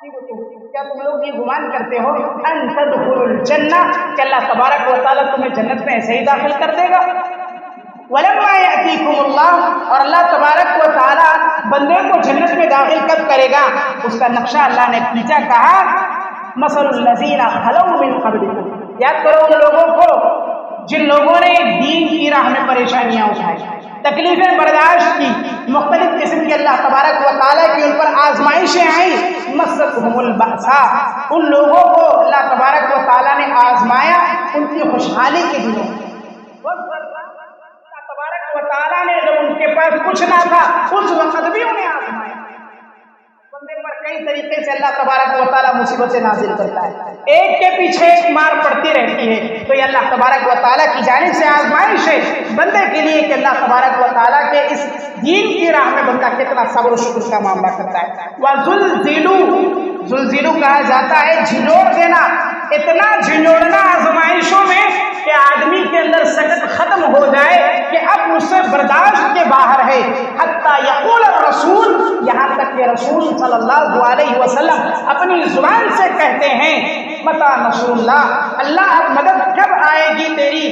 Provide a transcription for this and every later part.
کیا تم لوگ یہ گمان کرتے ہو ان تدخلوا الجنہ کہ اللہ تبارک و تعالیٰ تمہیں جنت میں ایسے ہی داخل کر دے گا؟ ولما یأتیکم اللہ، اور اللہ تبارک و تعالیٰ بندے کو جنت میں داخل کب کرے گا اس کا نقشہ اللہ نے کھینچا، کہا مثل الذین خلوا من قبلکم، یاد کرو ان لوگوں کو جن لوگوں نے دین کی راہ میں پریشانیاں اٹھائی، تکلیفیں برداشت کی، مختلف قسم کی اللہ تبارک و تعالیٰ کی ان پر آزمائشیں آئیں، مستهم البأساء، ان لوگوں کو اللہ تبارک و تعالیٰ نے آزمایا ان کی خوشحالی کے دنوں میں۔ اللہ تبارک و تعالیٰ نے جب ان کے پاس کچھ نہ تھا اس وقت بھی انہیں آزمایا۔ بندے پر کئی طریقے سے اللہ تبارک و تعالیٰ مصیبتیں نازل کرتا ہے، ایک کے پیچھے ایک مار پڑتی رہتی ہے، تو یہ اللہ تبارک و تعالیٰ کی جانب سے آزمائش ہے بندے کے لیے کہ اللہ تبارک و تعالیٰ کے اس دین کی راہ میں بندہ کتنا صبر و شکر کا معاملہ کرتا ہے۔ وَزُلْزِلُوا، زلزلو کہا جاتا ہے جھنجوڑ دینا، اتنا جھنجوڑنا آزمائشوں میں کہ آدمی کے اندر سکت ختم ہو جائے کہ اب اس سے برداشت کے باہر ہے، حتیٰ یقول الرسول، یہاں تک کہ رسول صلی اللہ علیہ وسلم اپنی زبان سے کہتے ہیں متی نصر اللہ، اللہ اب مدد کب آئے گی تیری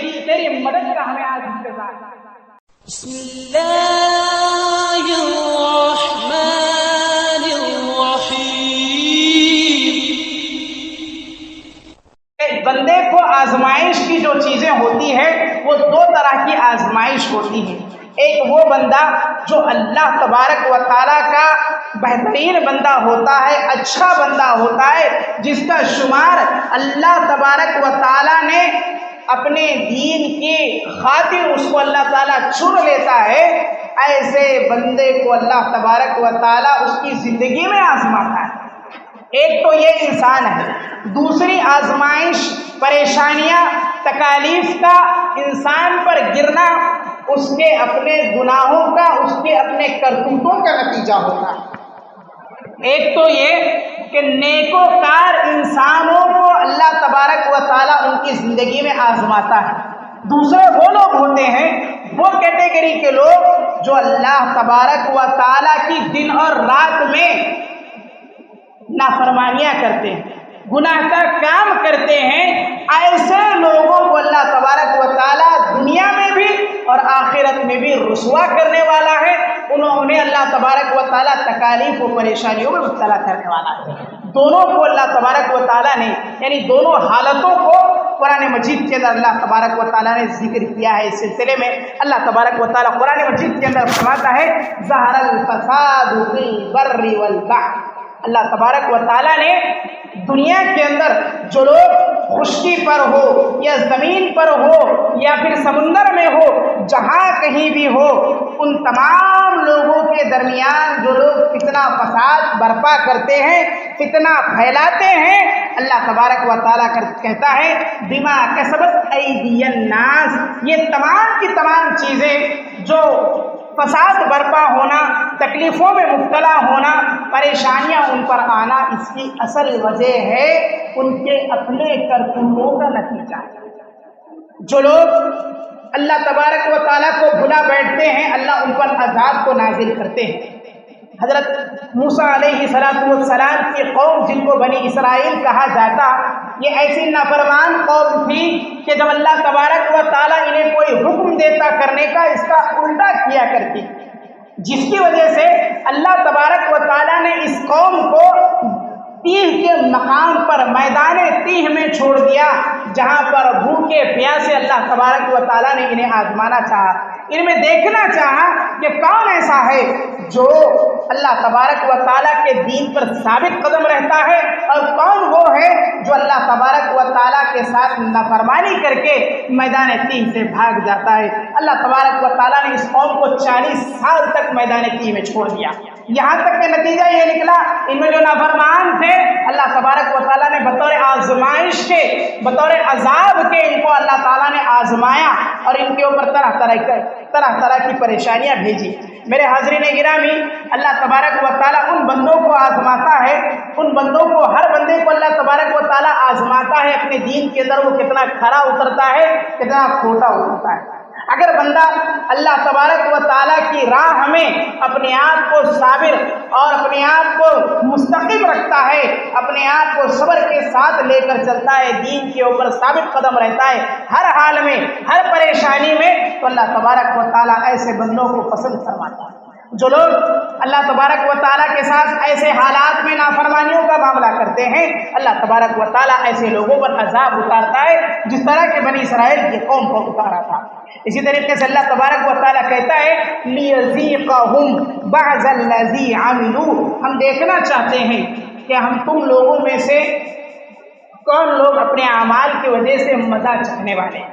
مدد کا ہمیں آج انتظار ہے۔ بسم اللہ الرحمن الرحیم۔ بندے کو آزمائش کی جو چیزیں ہوتی ہے وہ دو طرح کی آزمائش ہوتی ہے، ایک وہ بندہ جو اللہ تبارک و تعالیٰ کا بہترین بندہ ہوتا ہے، اچھا بندہ ہوتا ہے، جس کا شمار اللہ تبارک و تعالیٰ نے اپنے دین کی خاطر اس کو اللہ تعالیٰ چن لیتا ہے، ایسے بندے کو اللہ تبارک و تعالیٰ اس کی زندگی میں آزماتا ہے۔ ایک تو یہ انسان ہے، دوسری آزمائش پریشانیاں تکالیف کا انسان پر گرنا اس کے اپنے گناہوں کا، اس کے اپنے کرتوتوں کا نتیجہ ہوتا ہے۔ ایک تو یہ کہ نیکوکار انسانوں کو اللہ تبارک و تعالیٰ ان کی زندگی میں آزماتا ہے، دوسرے وہ لوگ ہوتے ہیں، وہ کیٹیگری کے لوگ جو اللہ تبارک و تعالیٰ کی دن اور رات میں نافرمانیاں کرتے ہیں، گناہ کا کام کرتے ہیں، ایسے لوگوں کو اللہ تبارک و تعالیٰ دنیا میں بھی اور آخرت میں بھی رسوا کرنے والا ہے، انہیں اللہ تبارک و تعالیٰ تکالیف و پریشانیوں میں مبتلا کرنے والا ہے۔ دونوں کو اللہ تبارک و تعالیٰ نے، یعنی دونوں حالتوں کو قرآن مجید کے اندر اللہ تبارک و تعالیٰ نے ذکر کیا ہے۔ اس سلسلے میں اللہ تبارک و تعالیٰ قرآن مجید کے اندر فرماتا ہے ظہر الفساد فی البر والبحر، اللہ تبارک و تعالیٰ نے دنیا کے اندر جو لوگ خشکی پر ہو یا زمین پر ہو یا پھر سمندر میں ہو، جہاں کہیں بھی ہو، ان تمام لوگوں کے درمیان جو لوگ فتنہ فساد برپا کرتے ہیں، فتنہ پھیلاتے ہیں، اللہ تبارک و تعالیٰ کہتا ہے بما کسبت ایدی الناس، یہ تمام کی تمام چیزیں جو فساد برپا ہونا، تکلیفوں میں مبتلا ہونا، پریشانیاں ان پر آنا، اس کی اصل وجہ ہے ان کے اپنے کرتوتوں کا نتیجہ ہے۔ جو لوگ اللہ تبارک و تعالیٰ کو بھلا بیٹھتے ہیں، اللہ ان پر عذاب کو نازل کرتے ہیں۔ حضرت موسیٰ علیہ السلام کی قوم، جن کو بنی اسرائیل کہا جاتا، یہ ایسی نافرمان قوم تھی کہ جب اللہ تبارک و تعالیٰ انہیں کوئی حکم دیتا کرنے کا، اس کا الٹا کیا کرتی، جس کی وجہ سے اللہ تبارک و تعالیٰ نے اس قوم کو تیہ کے مقام پر، میدان تیہ میں چھوڑ دیا، جہاں پر بھوکے پیاسے اللہ تبارک و تعالیٰ نے انہیں آزمانا چاہا، ان میں دیکھنا چاہا کہ کون ایسا ہے جو اللہ تبارک و تعالیٰ کے دین پر ثابت قدم رہتا ہے، اور کون وہ ہے جو اللہ تبارک و تعالیٰ کے ساتھ نافرمانی کر کے میدان تیہ سے بھاگ جاتا ہے۔ اللہ تبارک و تعالیٰ نے اس قوم کو 40 سال تک میدان تیہ میں چھوڑ دیا، یہاں تک کہ نتیجہ یہ نکلا ان میں جو نافرمان تھے، اللہ تبارک و تعالیٰ نے بطور آزمائش کے، بطور عذاب کے ان کو اللہ تعالیٰ نے آزمایا اور ان کے اوپر طرح طرح کی پریشانیاں بھیجی۔ میرے حاضرین گرامی، اللہ تبارک و تعالیٰ ان بندوں کو آزماتا ہے، ان بندوں کو، ہر بندے کو اللہ تبارک و تعالیٰ آزماتا ہے اپنے دین کے اندر، وہ کتنا کھرا اترتا ہے، کتنا کھوٹا اترتا ہے۔ اگر بندہ اللہ تبارک و تعالیٰ کی راہ میں اپنے آپ کو صابر اور اپنے آپ کو مستقیم رکھتا ہے اپنے آپ کو صبر کے ساتھ لے کر چلتا ہے، دین کے اوپر ثابت قدم رہتا ہے ہر حال میں، ہر پریشانی میں، تو اللہ تبارک و تعالیٰ ایسے بندوں کو پسند فرماتا ہے۔ جو لوگ اللہ تبارک و تعالیٰ کے ساتھ ایسے حالات میں نافرمانیوں کا معاملہ کرتے ہیں، اللہ تبارک و تعالیٰ ایسے لوگوں پر عذاب اتارتا ہے جس طرح کہ بنی اسرائیل کی قوم کو اتارا تھا۔ اسی طریقے سے اللہ تبارک و تعالیٰ کہتا ہے لِيَذِيقَهُمْ بَعْضَ الَّذِي عَمِلُوا، ہم دیکھنا چاہتے ہیں کہ ہم تم لوگوں میں سے کون لوگ اپنے اعمال کی وجہ سے مزہ چکھنے والے ہیں۔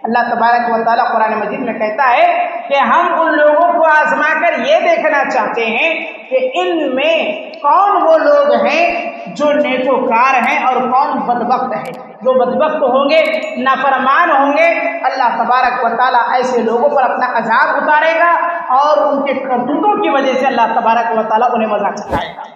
اللہ تبارک و تعالیٰ قرآن مجید میں کہتا ہے کہ ہم ان لوگوں کو آزما کر یہ دیکھنا چاہتے ہیں کہ ان میں کون وہ لوگ ہیں جو نیکوکار ہیں اور کون بدبخت ہیں۔ جو بدبخت ہوں گے، نافرمان ہوں گے، اللہ تبارک و تعالیٰ ایسے لوگوں پر اپنا عذاب اتارے گا اور ان کے کرتوتوں کی وجہ سے اللہ تبارک و تعالیٰ انہیں مزہ چکھائے گا۔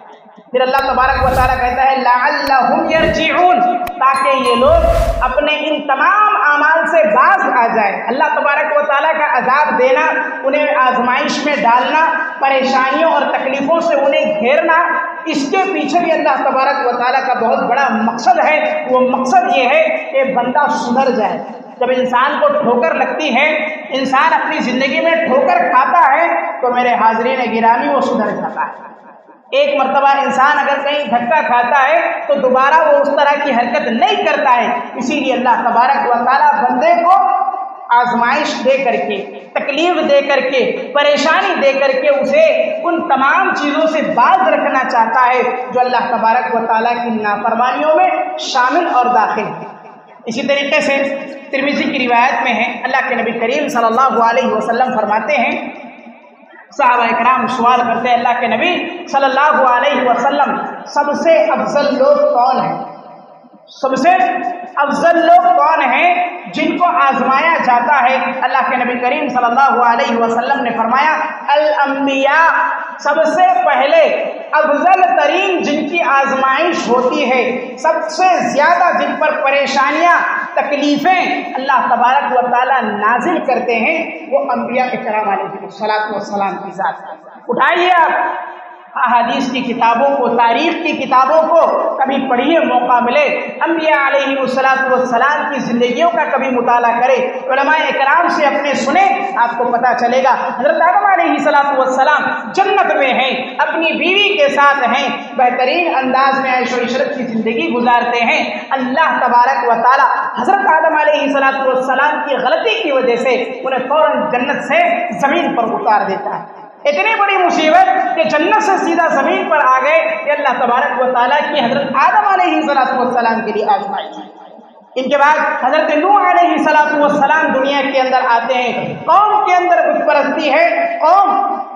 پھر اللہ تبارک و تعالیٰ کہتا ہے لعلہم یرجعون، تاکہ یہ لوگ اپنے ان تمام اعمال سے باز آ جائیں۔ اللہ تبارک و تعالیٰ کا عذاب دینا، انہیں آزمائش میں ڈالنا، پریشانیوں اور تکلیفوں سے انہیں گھیرنا، اس کے پیچھے بھی اللہ تبارک و تعالیٰ کا بہت بڑا مقصد ہے۔ وہ مقصد یہ ہے کہ بندہ سدھر جائے۔ جب انسان کو ٹھوکر لگتی ہے، انسان اپنی زندگی میں ٹھوکر کھاتا ہے، تو میرے حاضرین گرامی وہ سدھر جاتا ہے۔ ایک مرتبہ انسان اگر کہیں دھکا کھاتا ہے تو دوبارہ وہ اس طرح کی حرکت نہیں کرتا ہے۔ اسی لیے اللہ تبارک و تعالیٰ بندے کو آزمائش دے کر کے، تکلیف دے کر کے، پریشانی دے کر کے اسے ان تمام چیزوں سے باز رکھنا چاہتا ہے جو اللہ تبارک و تعالیٰ کی نافرمانیوں میں شامل اور داخل ہے۔ اسی طریقے سے ترمذی کی روایت میں ہے، اللہ کے نبی کریم صلی اللہ علیہ وسلم فرماتے ہیں، صحابہ اکرام سوال کرتے ہیں اللہ کے نبی صلی اللہ علیہ وسلم سب سے افضل لوگ کون ہیں؟ سب سے افضل لوگ کون ہیں جن کو آزمایا جاتا ہے؟ اللہ کے نبی کریم صلی اللہ علیہ وسلم نے فرمایا الانبیاء، سب سے پہلے افضل ترین جن کی آزمائش ہوتی ہے، سب سے زیادہ جن پر پریشانیاں، تکلیفیں اللہ تبارک و تعالیٰ نازل کرتے ہیں، وہ انبیاء کرام علیہ الصلوۃ والسلام کی ذات۔ اٹھائیے آپ احادیث کی کتابوں کو، تاریخ کی کتابوں کو کبھی پڑھیے، موقع ملے انبیاء علیہ الصلوۃ والسلام کی زندگیوں کا کبھی مطالعہ کرے، علماء اکرام سے اپنے سنیں، آپ کو پتہ چلے گا۔ حضرت آدم علیہ الصلوۃ والسلام جنت میں ہیں، اپنی بیوی کے ساتھ ہیں، بہترین انداز میں عیش و عشرت کی زندگی گزارتے ہیں۔ اللہ تبارک و تعالی حضرت آدم علیہ الصلوۃ والسلام کی غلطی کی وجہ سے انہیں فوراً جنت سے زمین پر اتار دیتا ہے۔ اتنی بڑی مصیبت کہ جنت سے سیدھا زمین پر آ گئے کہ اللہ تبارک و تعالیٰ کی حضرت آدم علیہ السلام کے لیے آزمائش ہے۔ ان کے بعد حضرت نوح علیہ السلام دنیا کے اندر آتے ہیں، قوم کے اندر بت پرستی ہے، قوم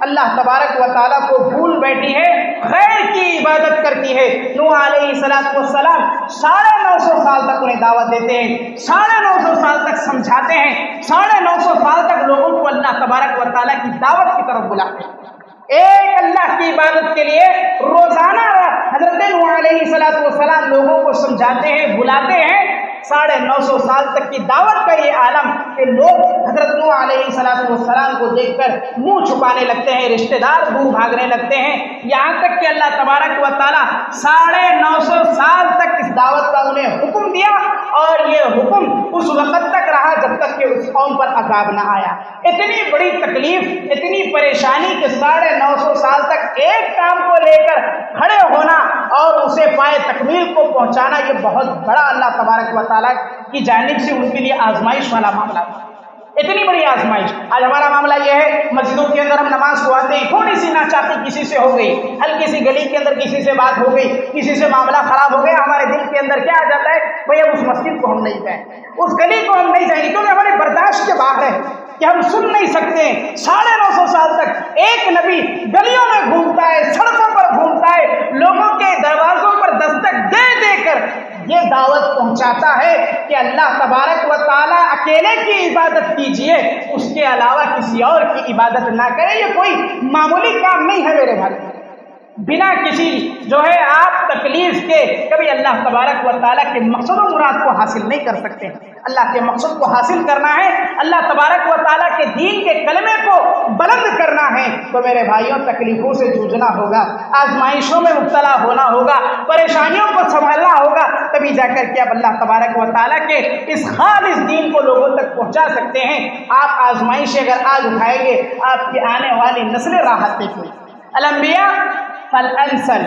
اللہ تبارک و تعالیٰ کو بھول بیٹھی ہے، غیر کی عبادت کرتی ہے۔ نوح علیہ السلام 950 سال تک انہیں دعوت دیتے ہیں، 950 سال تک سمجھاتے ہیں، 950 سال تک لوگوں کو اللہ تبارک و تعالیٰ کی دعوت کی طرف بلاتے ہیں۔ ایک اللہ کی عبادت کے لیے روزانہ حضرت نوح علیہ السلام لوگوں کو سمجھاتے ہیں، بلاتے ہیں۔ 950 سال تک کی دعوت کا یہ عالم کہ لوگ حضرت نوح علیہ السلام کو دیکھ کر منہ چھپانے لگتے ہیں، رشتہ دار دور بھاگنے لگتے ہیں، یہاں تک کہ اللہ تبارک و تعالیٰ 950 سال تک اس دعوت کا انہیں حکم دیا، اور یہ حکم اس وقت تک رہا جب تک کہ اس قوم پر عذاب نہ آیا۔ اتنی بڑی تکلیف، اتنی پریشانی کہ 950 سال تک ایک کام کو لے کر کھڑے ہونا اور اسے پائے تکمیل کو پہنچانا، یہ بہت بڑا اللہ تبارک و تعالیٰ کی جانب سے ان کے لیے آزمائش والا معاملہ تھا۔ اتنی بڑی آزمائش۔ آج ہمارا معاملہ یہ ہے، مسجدوں کے اندر ہم نماز پڑھاتے ہیں، تھوڑی سی ناچاقی کسی سے ہو گئی، ہلکی سی گلی کے اندر کسی سے بات ہو گئی، کسی سے معاملہ خراب ہو گیا، ہمارے دل کے اندر کیا آ جاتا ہے، بھیا اس مسجد کو ہم نہیں جائیں، اس گلی کو ہم نہیں جائیں گے، کیونکہ ہمارے برداشت کے باہر ہے کہ ہم سن نہیں سکتے ہیں۔ 950 سال تک ایک نبی گلیوں میں گھومتا ہے، سڑکوں پر گھومتا ہے، لوگوں کے دروازوں پر دستک دے دے کر یہ دعوت پہنچاتا ہے کہ اللہ تبارک و تعالیٰ اکیلے کی عبادت کیجئے، اس کے علاوہ کسی اور کی عبادت نہ کرے۔ یہ کوئی معمولی کام نہیں ہے میرے بھائی، بنا کسی جو ہے آپ تکلیف کے کبھی اللہ تبارک و تعالیٰ کے مقصد و مراد کو حاصل نہیں کر سکتے۔ اللہ کے مقصد کو حاصل کرنا ہے، اللہ تبارک و تعالیٰ کے دین کے کلمے کو بلند کرنا ہے تو میرے بھائیوں تکلیفوں سے جوجھنا ہوگا، آزمائشوں میں مبتلا ہونا ہوگا، پریشانیوں کو سنبھالنا ہوگا، تبھی جا کر کے اب اللہ تبارک و تعالیٰ کے اس خالص دین کو لوگوں تک پہنچا سکتے ہیں۔ آپ آزمائشیں اگر آج اٹھائیں گے آپ کی آنے والی نسلیں راحت دیکھیں گی۔ الانبیاء فالامثل،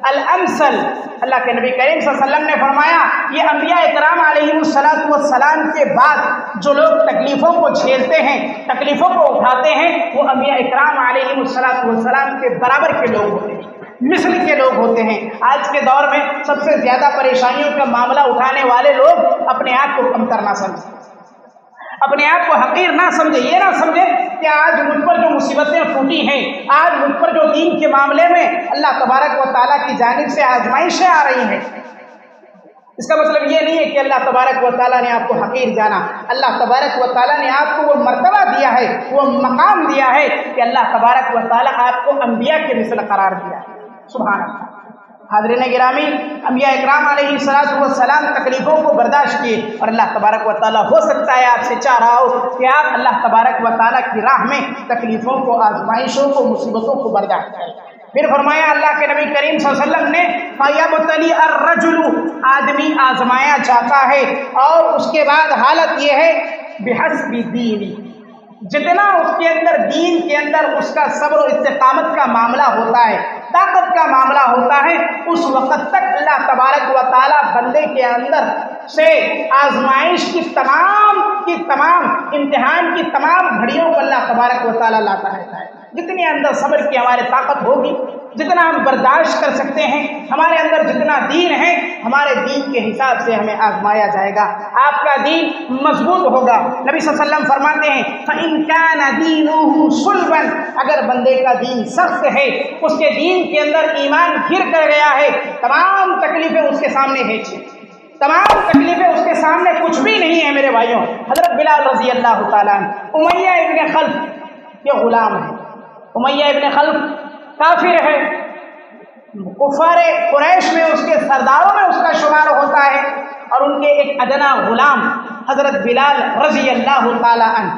الامثل، اللہ کے نبی کریم صلی اللہ علیہ وسلم نے فرمایا یہ انبیاء اکرام علیہم السلام کے بعد جو لوگ تکلیفوں کو جھیلتے ہیں، تکلیفوں کو اٹھاتے ہیں، وہ انبیاء اکرام علیہم السلام کے برابر کے لوگ ہوتے ہیں، مثل کے لوگ ہوتے ہیں۔ آج کے دور میں سب سے زیادہ پریشانیوں کا معاملہ اٹھانے والے لوگ اپنے آپ کو کمتر نہ سمجھیں، اپنے آپ کو حقیر نہ سمجھے، یہ نہ سمجھے کہ آج مجھ پر جو مصیبتیں پھوٹی ہیں، آج مجھ پر جو دین کے معاملے میں اللہ تبارک و تعالیٰ کی جانب سے آزمائشیں آ رہی ہیں، اس کا مطلب یہ نہیں ہے کہ اللہ تبارک و تعالیٰ نے آپ کو حقیر جانا۔ اللہ تبارک و تعالیٰ نے آپ کو وہ مرتبہ دیا ہے، وہ مقام دیا ہے کہ اللہ تبارک و تعالیٰ آپ کو انبیاء کے مثل قرار دیا ہے۔ سبحان اللہ۔ حاضرین گرامی، انبیاء اکرام علیہ السلام تکلیفوں کو برداشت کیے، اور اللہ تبارک و تعالیٰ ہو سکتا ہے آپ سے چاہ رہا ہو کہ آپ اللہ تبارک و تعالیٰ کی راہ میں تکلیفوں کو، آزمائشوں کو، مصیبتوں کو برداشت کریں۔ پھر فرمایا اللہ کے نبی کریم صلی اللہ علیہ وسلم نے فَيَبْتَلِي الرَّجُلُ، آدمی آزمایا جاتا ہے، اور اس کے بعد حالت یہ ہے بِحَسْبِ دِینِ، جتنا اس کے اندر دین کے اندر اس کا صبر و استقامت کا معاملہ ہوتا ہے، طاقت کا معاملہ ہوتا ہے، اس وقت تک اللہ تبارک و تعالیٰ بندے کے اندر سے آزمائش کی تمام امتحان کی تمام گھڑیوں کو اللہ تبارک و تعالیٰ لاتا رہتا ہے۔ جتنی اندر صبر کی ہمارے طاقت ہوگی، جتنا ہم برداشت کر سکتے ہیں، ہمارے اندر جتنا دین ہے، ہمارے دین کے حساب سے ہمیں آزمایا جائے گا، آپ کا دین مضبوط ہوگا۔ نبی صلی اللہ علیہ وسلم فرماتے ہیں فَإِن كَانَ دِينُهُ صُلْبًا، اگر بندے کا دین سخت ہے، اس کے دین کے اندر ایمان گر کر گیا ہے، تمام تکلیفیں اس کے سامنے ہیں، تمام تکلیفیں اس کے سامنے کچھ بھی نہیں ہے۔ میرے بھائیوں، حضرت بلال رضی اللہ تعالیٰ عنہ امیہ ابن خلف یہ غلام ہے، امیہ ابن خلف کافر ہے، کفار قریش میں اس کے سرداروں میں اس کا شمار ہوتا ہے، اور ان کے ایک ادنا غلام حضرت بلال رضی اللہ تعالیٰ عنہ،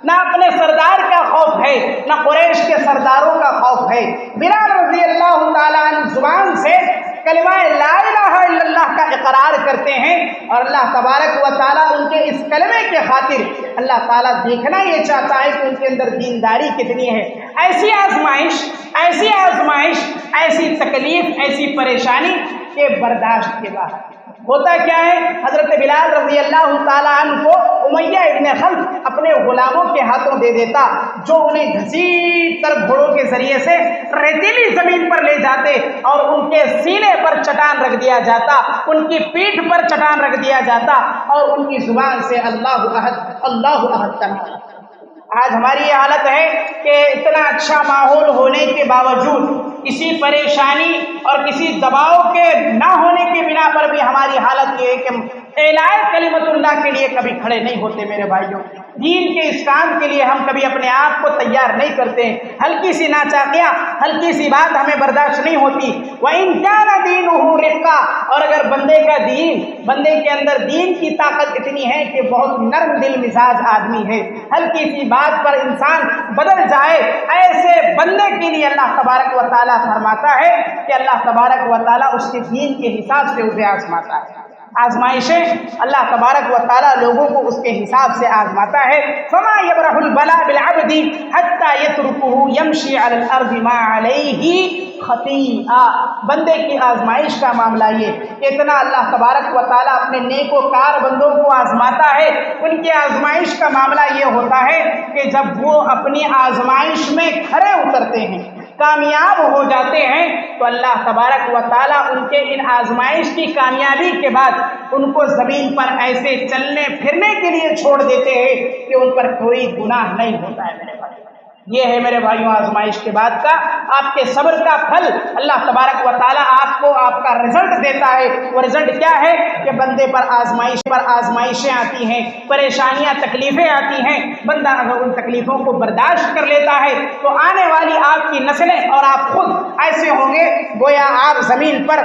نہ اپنے سردار کا خوف ہے، نہ قریش کے سرداروں کا خوف ہے۔ بلال رضی اللہ تعالیٰ عنہ زبان سے کلمہ لا الہ الا اللہ کا اقرار کرتے ہیں، اور اللہ تبارک و تعالیٰ ان کے اس کلمے کے خاطر اللہ تعالیٰ دیکھنا یہ چاہتا ہے کہ ان کے اندر دینداری کتنی ہے۔ ایسی آزمائش، ایسی تکلیف، ایسی پریشانی کے برداشت کے بعد ہوتا کیا ہے، حضرت بلال رضی اللہ تعالیٰ عنہ کو امیہ ابن خلف اپنے غلاموں کے ہاتھوں دے دیتا، جو انہیں گھسیٹ کر گھوڑوں کے ذریعے سے ریتیلی زمین پر لے جاتے، اور ان کے سینے پر چٹان رکھ دیا جاتا، ان کی پیٹھ پر چٹان رکھ دیا جاتا، اور ان کی زبان سے اللہ احد اللہ احد کہا۔ آج ہماری یہ حالت ہے کہ اتنا اچھا ماحول ہونے کے باوجود کسی پریشانی اور کسی دباؤ کے نہ ہونے کی بنا پر بھی ہماری حالت یہ ہے کہ اعلاء کلمت اللہ کے لیے کبھی کھڑے نہیں ہوتے۔ میرے بھائیوں، دین کے اس کام کے لیے ہم کبھی اپنے آپ کو تیار نہیں کرتے، ہلکی سی ناچاقیاں، ہلکی سی بات ہمیں برداشت نہیں ہوتی۔ وَإِن كَانَ دِينُهُ رِقًّا، اور اگر بندے کے اندر دین کی طاقت اتنی ہے کہ بہت نرم دل مزاج آدمی ہے، ہلکی سی بات پر انسان بدل جائے، ایسے بندے کے لیے اللہ تبارک و تعالیٰ فرماتا ہے کہ اللہ تبارک و تعالیٰ اس کے دین کے حساب سے اسے آزماتا ہے۔ آزمائشیں اللہ تبارک و تعالیٰ لوگوں کو اس کے حساب سے آزماتا ہے۔ فما یبرح البلاء بالعبد حتى يتركه يمشي على الارض ما عليه خطیئہ، بندے کی آزمائش کا معاملہ یہ کہ اتنا اللہ تبارک و تعالیٰ اپنے نیک و کار بندوں کو آزماتا ہے، ان کی آزمائش کا معاملہ یہ ہوتا ہے کہ جب وہ اپنی آزمائش میں کھرے اترتے ہیں، کامیاب ہو جاتے ہیں، تو اللہ تبارک و تعالیٰ ان کے ان آزمائش کی کامیابی کے بعد ان کو زمین پر ایسے چلنے پھرنے کے لیے چھوڑ دیتے ہیں کہ ان پر کوئی گناہ نہیں ہوتا ہے۔ میرے بھائی، یہ ہے میرے بھائیوں آزمائش کے بعد کا آپ کے صبر کا پھل اللہ تبارک و تعالیٰ آپ کو آپ کا رزلٹ دیتا ہے۔ وہ رزلٹ کیا ہے کہ بندے پر آزمائشیں آتی ہیں، پریشانیاں، تکلیفیں آتی ہیں، بندہ اگر ان تکلیفوں کو برداشت کر لیتا ہے تو آنے والی آپ کی نسلیں اور آپ خود ایسے ہوں گے گویا آپ زمین پر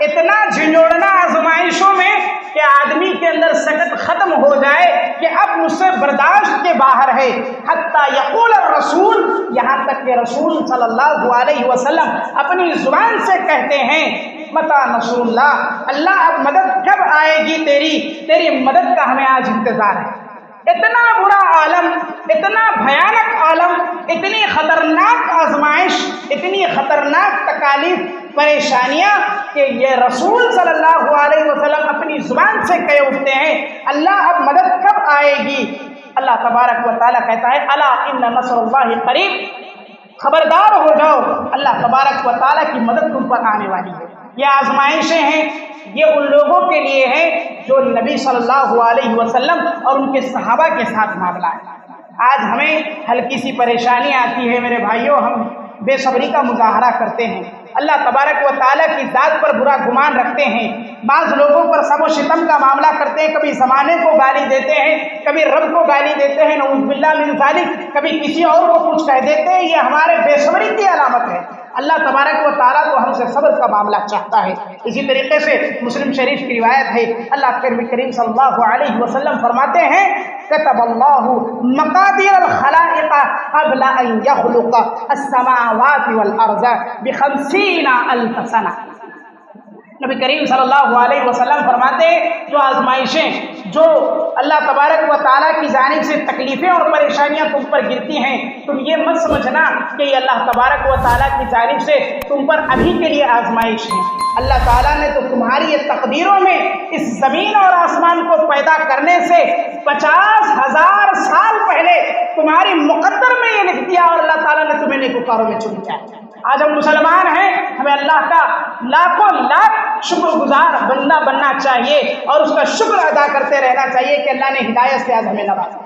اتنا جھنجھوڑنا آزمائشوں میں کہ آدمی کے اندر سکت ختم ہو جائے کہ اب مجھ سے برداشت کے باہر ہے. حتیٰ یقول الرسول، یہاں تک کہ رسول صلی اللہ علیہ وسلم اپنی زبان سے کہتے ہیں متی نصر اللہ، اللہ اب مدد کب آئے گی تیری مدد کا ہمیں آج انتظار ہے. اتنا برا عالم، اتنا بھیانک عالم، اتنی خطرناک آزمائش، اتنی خطرناک تکالیف، پریشانیاں کہ یہ رسول صلی اللہ علیہ وسلم اپنی زبان سے کہہ اٹھتے ہیں اللہ اب مدد کب آئے گی. اللہ تبارک و تعالیٰ کہتا ہے الا ان نصر اللہ قریب، خبردار ہو جاؤ، اللہ تبارک و تعالیٰ کی مدد تم پر آنے والی ہے. یہ آزمائشیں ہیں، یہ ان لوگوں کے لیے ہیں جو نبی صلی اللہ علیہ وسلم اور ان کے صحابہ کے ساتھ معاملہ ہے. آج ہمیں ہلکی سی پریشانی آتی ہے میرے بھائیوں، ہم بے صبری کا مظاہرہ کرتے ہیں، اللہ تبارک و تعالیٰ کی ذات پر برا گمان رکھتے ہیں، بعض لوگوں پر سب و شتم کا معاملہ کرتے ہیں، کبھی زمانے کو گالی دیتے ہیں، کبھی رب کو گالی دیتے ہیں، نعوذ باللہ من ذالک، کبھی کسی اور کو کچھ کہہ دیتے ہیں. یہ ہمارے بے صبری کی علامت ہے. اللہ تبارک و تعالیٰ تو ہم سے صبر کا معاملہ چاہتا ہے. اسی طریقے سے مسلم شریف کی روایت ہے، اللہ کے نبی کریم صلی اللہ علیہ وسلم فرماتے ہیں كتب اللہ مقادیر الخلائق قبل ان يخلق السماوات والارض ب50,000 سنہ. نبی کریم صلی اللہ علیہ وسلم فرماتے ہیں جو آزمائشیں، جو اللہ تبارک و تعالیٰ کی جانب سے تکلیفیں اور پریشانیاں تم پر گرتی ہیں، تم یہ مت سمجھنا کہ یہ اللہ تبارک و تعالیٰ کی جانب سے تم پر ابھی کے لیے آزمائش ہے. اللہ تعالیٰ نے تو تمہاری یہ تقدیروں میں اس زمین اور آسمان کو پیدا کرنے سے 50,000 سال پہلے تمہاری مقدر میں یہ لکھ دیا، اور اللہ تعالیٰ نے تمہیں نیکوکاروں میں چن لیا. آج ہم مسلمان ہیں، ہمیں اللہ کا لاکھوں لاکھ شکر گزار بندہ بننا چاہیے اور اس کا شکر ادا کرتے رہنا چاہیے کہ اللہ نے ہدایت سے آج ہمیں نوازا.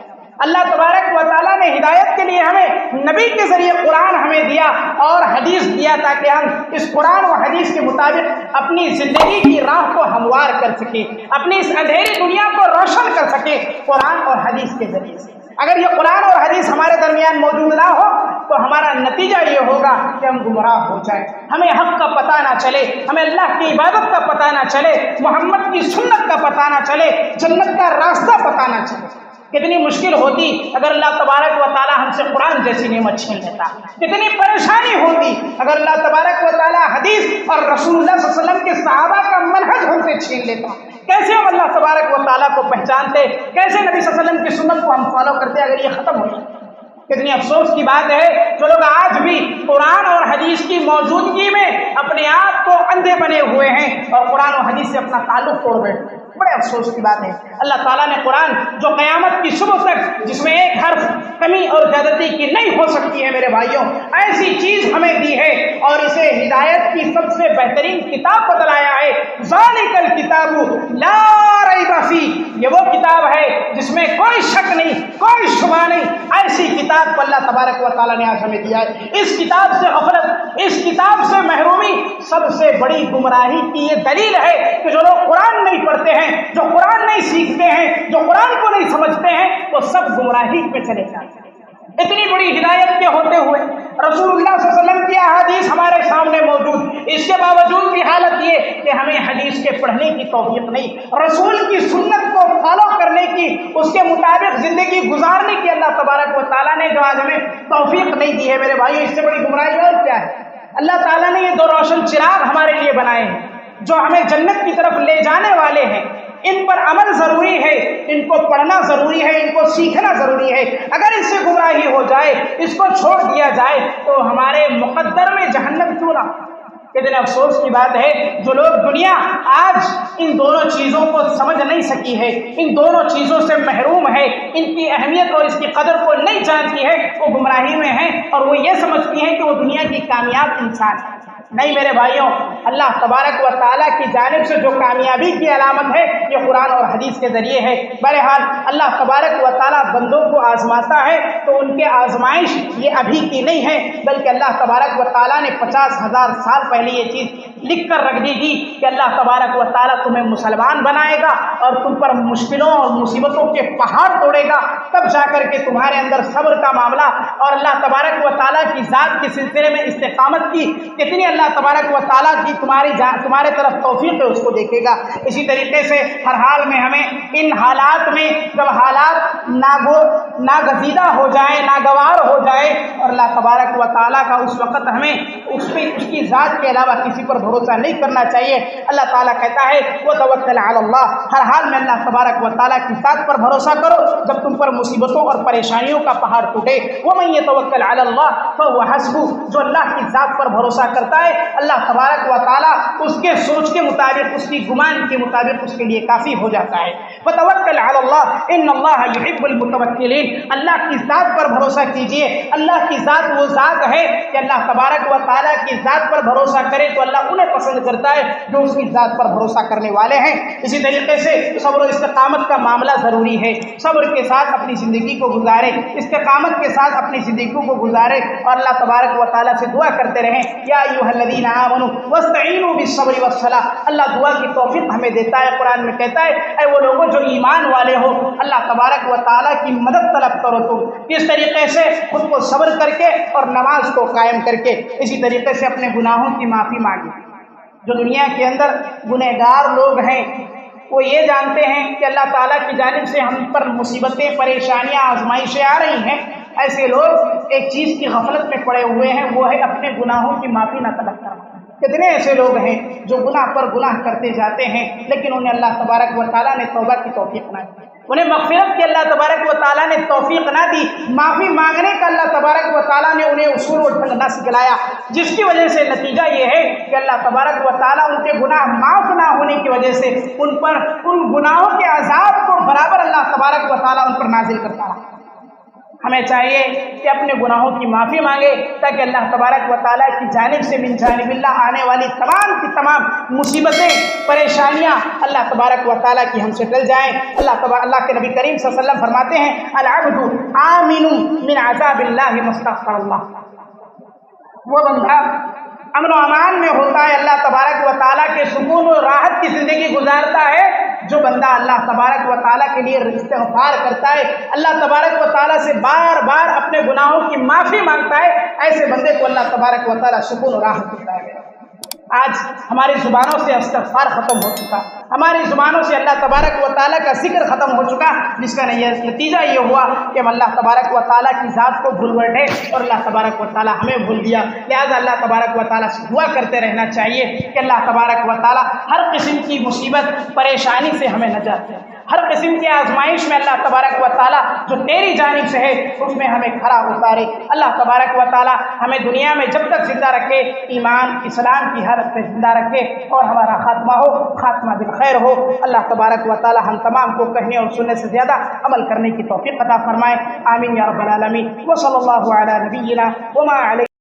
اللہ تبارک و تعالیٰ نے ہدایت کے لیے ہمیں نبی کے ذریعے قرآن ہمیں دیا اور حدیث دیا تاکہ ہم اس قرآن و حدیث کے مطابق اپنی زندگی کی راہ کو ہموار کر سکیں، اپنی اس اندھیری دنیا کو روشن کر سکیں قرآن اور حدیث کے ذریعے سے. اگر یہ قرآن اور حدیث ہمارے درمیان موجود نہ ہو تو ہمارا نتیجہ یہ ہوگا کہ ہم گمراہ ہو جائیں، ہمیں حق کا پتہ نہ چلے، ہمیں اللہ کی عبادت کا پتہ نہ چلے، محمد کی سنت کا پتہ نہ چلے، جنت کا راستہ پتہ نہ چلے. کتنی مشکل ہوتی اگر اللہ تبارک و تعالیٰ ہم سے قرآن جیسی نعمت چھین لیتا، کتنی پریشانی ہوتی اگر اللہ تبارک و تعالیٰ حدیث اور رسول اللہ صلی اللہ علیہ وسلم کے صحابہ کا منہج ہم سے چھین لیتا. کیسے ہم اللہ تبارک و تعالیٰ کو پہچانتے، کیسے نبی صلی اللہ علیہ وسلم کی سنت کو ہم فالو کرتے اگر یہ ختم ہو جائے. کتنی افسوس کی بات ہے جو لوگ آج بھی قرآن اور حدیث کی موجودگی میں اپنے آپ کو اندھے بنے ہوئے ہیں اور قرآن و حدیث سے اپنا تعلق توڑ بیٹھے. بڑے افسوس کی بات ہے. اللہ تعالیٰ نے قرآن جو قیامت کی صبح تک جس میں ایک حرف کمی اور زیادتی کی نہیں ہو سکتی ہے میرے بھائیوں، ایسی چیز ہمیں دی ہے اور اسے ہدایت کی سب سے بہترین کتاب بتلایا ہے. ذالک الکتاب لا ریب فیہ، یہ وہ کتاب ہے جس میں کوئی شک نہیں، کوئی شبہ نہیں. ایسی کتاب کو اللہ تبارک و تعالیٰ نے آج ہمیں دیا ہے. اس کتاب سے غفلت، اس کتاب سے محرومی سب سے بڑی گمراہی کی یہ دلیل ہے کہ جو لوگ قرآن نہیں پڑھتے ہیں، جو قرآن نہیں سیکھتے ہیں، جو قرآن کو نہیں سمجھتے ہیں، وہ سب گمراہی پہ چلے جاتے ہیں. اتنی بڑی ہدایت کے ہوتے ہوئے رسول اللہ صلی اللہ علیہ وسلم کی احادیث ہمارے سامنے موجود، اس کے باوجود بھی حالت یہ کہ ہمیں حدیث کے پڑھنے کی توفیق نہیں، رسول کی سنت کو فالو کرنے کی، اس کے مطابق زندگی گزارنے کی اللہ تبارک و تعالیٰ نے جو آج ہمیں توفیق نہیں دی ہے میرے بھائیو. اس سے بڑی گمراہی اور کیا ہے؟ اللہ تعالیٰ نے یہ 2 روشن چراغ ہمارے لیے بنائے ہیں جو ہمیں جنت کی طرف لے جانے والے ہیں. ان پر عمل ضروری ہے، ان کو پڑھنا ضروری ہے، ان کو سیکھنا ضروری ہے. اگر اس سے گمراہی ہو جائے، اس کو چھوڑ دیا جائے تو ہمارے مقدر میں جہنم کیوں نہ. کتنے افسوس کی بات ہے جو لوگ دنیا آج ان دونوں چیزوں کو سمجھ نہیں سکی ہے، ان دونوں چیزوں سے محروم ہے، ان کی اہمیت اور اس کی قدر کو نہیں جانتی ہے، وہ گمراہی میں ہیں اور وہ یہ سمجھتی ہیں کہ وہ دنیا کی کامیاب انسان ہے. نہیں میرے بھائیوں، اللہ تبارک و تعالیٰ کی جانب سے جو کامیابی کی علامت ہے یہ قرآن اور حدیث کے ذریعے ہے. بہرحال اللہ تبارک و تعالیٰ بندوں کو آزماتا ہے تو ان کے آزمائش یہ ابھی کی نہیں ہے، بلکہ اللہ تبارک و تعالیٰ نے 50,000 سال پہلے یہ چیز لکھ کر رکھ دی تھی کہ اللہ تبارک و تعالیٰ تمہیں مسلمان بنائے گا اور تم پر مشکلوں اور مصیبتوں کے پہاڑ توڑے گا، تب جا کر کے تمہارے اندر صبر کا معاملہ اور اللہ تبارک و تعالیٰ کی ذات کے سلسلے میں استقامت کی کتنی اللہ اللہ تبارک و تعالیٰ کی تمہارے طرف توفیق ہے اس کو دیکھے گا۔ اسی طریقے سے ہر حال میں ہمیں ان حالات میں جب حالات ناگزیدہ ہو جائیں، ناگوار ہو جائے اور اللہ تبارک و تعالیٰ کا اس وقت ہمیں اس کی ذات کے علاوہ کسی پر بھروسہ نہیں کرنا چاہیے۔ اللہ تعالیٰ کہتا ہے وتوکل علی اللہ، ہر حال میں اللہ تبارک و تعالیٰ کی ذات پر بھروسہ کرو جب تم پر مصیبتوں اور پریشانیوں کا پہاڑ ٹوٹے۔ ومن یتوکل علی اللہ فهو حسبہ، جو اللہ کی ذات پر بھروسہ کرتا ہے اللہ تبارک و تعالیٰ اس کے سوچ کے مطابق، اس کی گمان کے مطابق اس کے لیے کافی ہو جاتا ہے۔ وتوکل علی اللہ ان اللہ یحب المتوکلین، اللہ کی ذات پر بھروسہ کیجئے۔ اللہ کی ذات وہ ذات ہے کہ اللہ تبارک و تعالیٰ کی ذات پر بھروسہ کرے تو اللہ انہیں پسند کرتا ہے جو اس کی ذات پر بھروسہ کرنے والے ہیں۔ اسی طریقے سے صبر و استقامت کا معاملہ ضروری ہے، صبر کے ساتھ اپنی زندگی کو گزارے، استقامت کے ساتھ اپنی زندگی کو گزارے اور اللہ تبارک و تعالیٰ سے دعا کرتے رہیں یا ایھا الذین آمنوا واستعینوا بالصبر والصلاۃ۔ اللہ دعا کی توفیق ہمیں دیتا ہے، قرآن میں کہتا ہے اے وہ لوگوں جو ایمان والے ہو اللہ تبارک و تعالیٰ کی مدد طلب کرو تم، کس طریقے سے خود کو صبر کر کے اور نماز کو قائم کر کے، اسی طریقے سے اپنے گناہوں کی معافی مانگے۔ جو دنیا کے اندر گنہگار لوگ ہیں وہ یہ جانتے ہیں کہ اللہ تعالیٰ کی جانب سے ہم پر مصیبتیں، پریشانیاں، آزمائشیں آ رہی ہیں، ایسے لوگ ایک چیز کی غفلت میں پڑے ہوئے ہیں، وہ ہے اپنے گناہوں کی معافی نہ طلب کرنا۔ کتنے ایسے لوگ ہیں جو گناہ پر گناہ کرتے جاتے ہیں لیکن انہیں اللہ تبارک و تعالیٰ نے توبہ کی توفیق نہ دی، انہیں مغفرت کی اللہ تبارک و تعالیٰ نے توفیق نہ دی، معافی مانگنے کا اللہ تبارک و تعالیٰ نے انہیں اصول و ڈھنگ نہ سکھلایا، جس کی وجہ سے نتیجہ یہ ہے کہ اللہ تبارک و تعالیٰ ان کے گناہ معاف نہ ہونے کی وجہ سے ان گناہوں کے عذاب کو برابر اللہ تبارک و تعالیٰ ان پر نازل کرتا رہا۔ ہمیں چاہیے کہ اپنے گناہوں کی معافی مانگے تاکہ اللہ تبارک و تعالیٰ کی جانب سے من جانب اللہ آنے والی تمام کی تمام مصیبتیں، پریشانیاں اللہ تبارک و تعالیٰ کی ہم سے ٹل جائیں۔ اللہ کے نبی کریم صلی اللہ علیہ وسلم فرماتے ہیں العبد آمن من عذاب اللہ مستغفر اللہ، وہ بندہ امن و امان میں ہوتا ہے، اللہ تبارک و تعالیٰ کے سکون و راحت کی زندگی گزارتا ہے جو بندہ اللہ تبارک و تعالیٰ کے لیے استغفار کرتا ہے، اللہ تبارک و تعالیٰ سے بار بار اپنے گناہوں کی معافی مانگتا ہے، ایسے بندے کو اللہ تبارک و تعالیٰ سکون و راحت دیتا ہے۔ آج ہماری زبانوں سے استغفار ختم ہو چکا، ہماری زبانوں سے اللہ تبارک و تعالیٰ کا ذکر ختم ہو چکا، جس کا نتیجہ یہ ہوا کہ ہم اللہ تبارک و تعالیٰ کی ذات کو بھول بیٹھے اور اللہ تبارک و تعالیٰ ہمیں بھول دیا۔ لہٰذا اللہ تبارک و تعالیٰ سے دعا کرتے رہنا چاہیے کہ اللہ تبارک و تعالیٰ ہر قسم کی مصیبت، پریشانی سے ہمیں نجات دے، ہر قسم کی آزمائش میں اللہ تبارک و تعالیٰ جو تیری جانب سے ہے اس میں ہمیں کھڑا اتارے۔ اللہ تبارک و تعالیٰ ہمیں دنیا میں جب تک زندہ رکھے ایمان اسلام کی حالت میں زندہ رکھے اور ہمارا خاتمہ ہو خاتمہ بالخیر ہو۔ اللہ تبارک و تعالیٰ ہم تمام کو کہنے اور سننے سے زیادہ عمل کرنے کی توفیق عطا فرمائے، آمین یا رب العالمین۔ وصلی اللہ علی نبینا وما علیہ